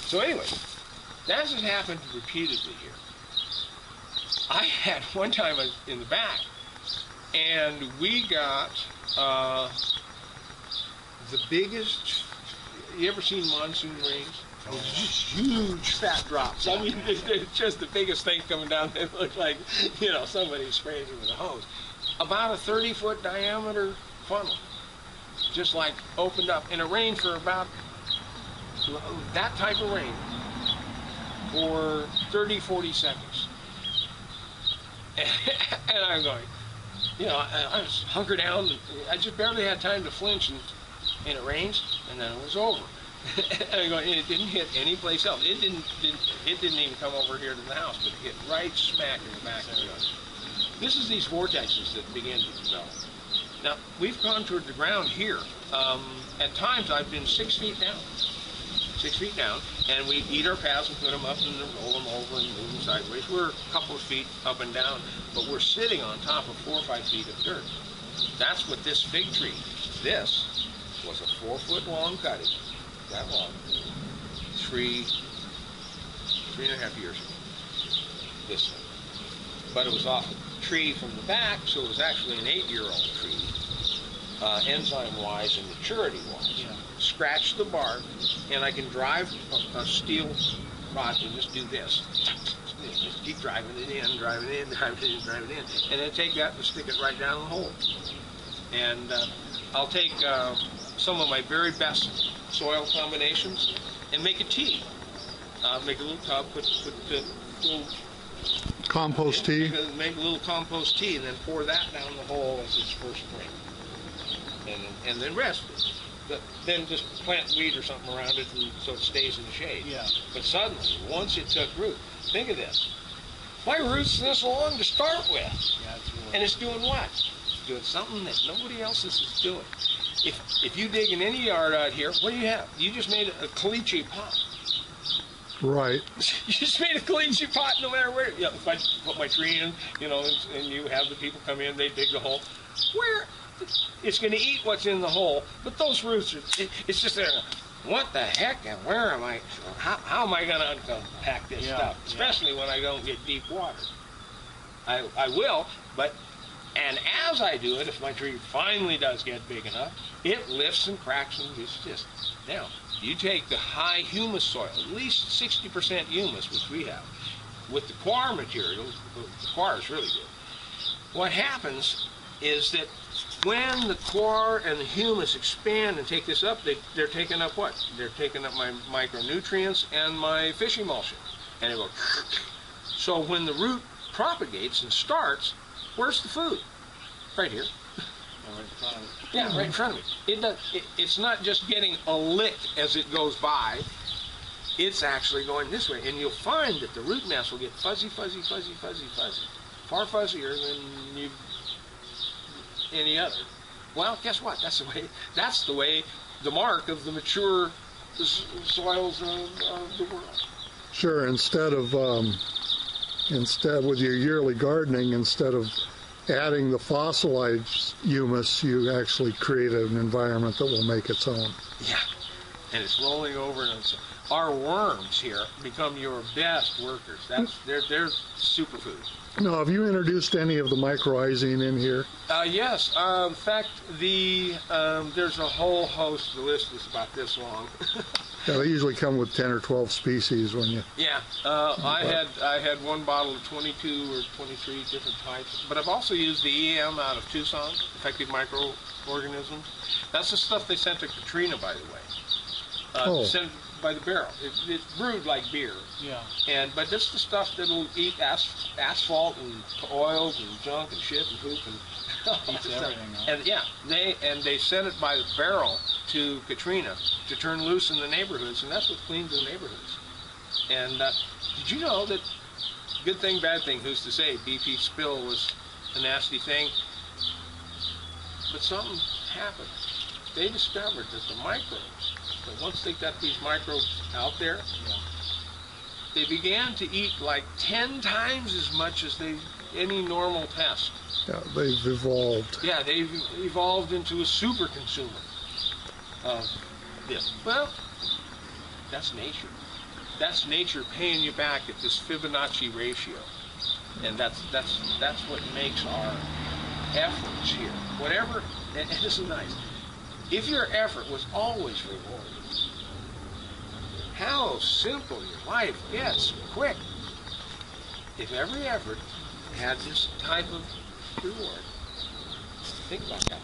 So anyway, that has happened repeatedly here. I had one time I was in the back, and we got the biggest. You ever seen monsoon rains? It's just huge fat drops. I mean, it's just the biggest thing coming down. It looked like, you know, somebody spraying it with a hose. About a 30-foot diameter funnel, just like opened up, and it rained for about that type of rain for 30, 40 seconds. And I'm going, you know, I was hunkered down. I just barely had time to flinch, and it rains, and then it was over. And I'm going, and it didn't hit any place else. It didn't even come over here to the house, but it hit right smack in the back of the yard. This is these vortexes that begin to develop. Now, we've contoured the ground here. At times, I've been 6 feet down. 6 feet down, and we eat our paths and put them up and then roll them over and move them sideways. We're a couple of feet up and down, but we're sitting on top of 4 or 5 feet of dirt. That's what this fig tree, this was a 4-foot long cutting, that long, 3.5 years ago, this thing. But it was off a tree from the back, so it was actually an 8-year-old tree, enzyme-wise and maturity-wise. Yeah. Scratch the bark, and I can drive a steel rod and just do this. Just keep driving it in, driving it in, driving it in, driving it in, and then take that and stick it right down the hole. And I'll take some of my very best soil combinations and make a tea. Make a little tub, put the little compost tea. Make a little compost tea, and then pour that down the hole as its first spring, and then rest it. But then just plant weed or something around it, and so it stays in the shade. Yeah. But suddenly, once it took root, think of this. My root's this long to start with, and it's doing what? It's doing something that nobody else is doing. If you dig in any yard out here, what do you have? You just made a caliche pot. Right. You just made a caliche pot, no matter where. You know, if I put my tree in, you know, and you have the people come in, they dig the hole. Where? It's going to eat what's in the hole, but those roots are, it's just there. What the heck, and where am I? How am I going to unpack this stuff? Especially when I don't get deep water. I will, but, and as I do it, if my tree finally does get big enough, it lifts and cracks, and it's just, now, you take the high humus soil, at least 60% humus, which we have, with the coir material, the coir is really good. What happens is that when the coir and the humus expand and take this up, they're taking up what? They're taking up my micronutrients and my fish emulsion. And it goes, so when the root propagates and starts, where's the food? Right here. Right in front of it. Yeah, right in front of it. It's not just getting a lick as it goes by. It's actually going this way. And you'll find that the root mass will get fuzzy, fuzzy, fuzzy, fuzzy, fuzzy. Far fuzzier than any other. Well, guess what? That's the way, the mark of the mature soils of the world. Sure. Instead with your yearly gardening, instead of adding the fossilized humus, you actually create an environment that will make its own. Yeah, and it's rolling over, and our worms here become your best workers. They're superfood. Now, have you introduced any of the mycorrhizine in here? Yes. In fact, there's a whole host. The list is about this long. Yeah, they usually come with 10 or 12 species when you... Yeah. I had one bottle of 22 or 23 different types, but I've also used the EM out of Tucson, effective microorganisms. That's the stuff they sent to Katrina, by the way. Sent by the barrel. It's brewed like beer. Yeah. But that's the stuff that'll eat asphalt and oils and junk and shit and poop and eats everything. Huh? And yeah, they sent it by the barrel to Katrina to turn loose in the neighborhoods, and that's what cleans the neighborhoods. And did you know that good thing, bad thing? Who's to say? BP spill was a nasty thing, but something happened. They discovered that the microbes. But once they got these microbes out there, they began to eat like 10 times as much as any normal pest. Yeah, they've evolved. Yeah, they've evolved into a super consumer of this. Well, That's nature. That's nature paying you back at this Fibonacci ratio. And that's what makes our efforts here. Whatever, and this is nice. If your effort was always rewarded, how simple your life gets quick. If every effort had this type of reward, think about that.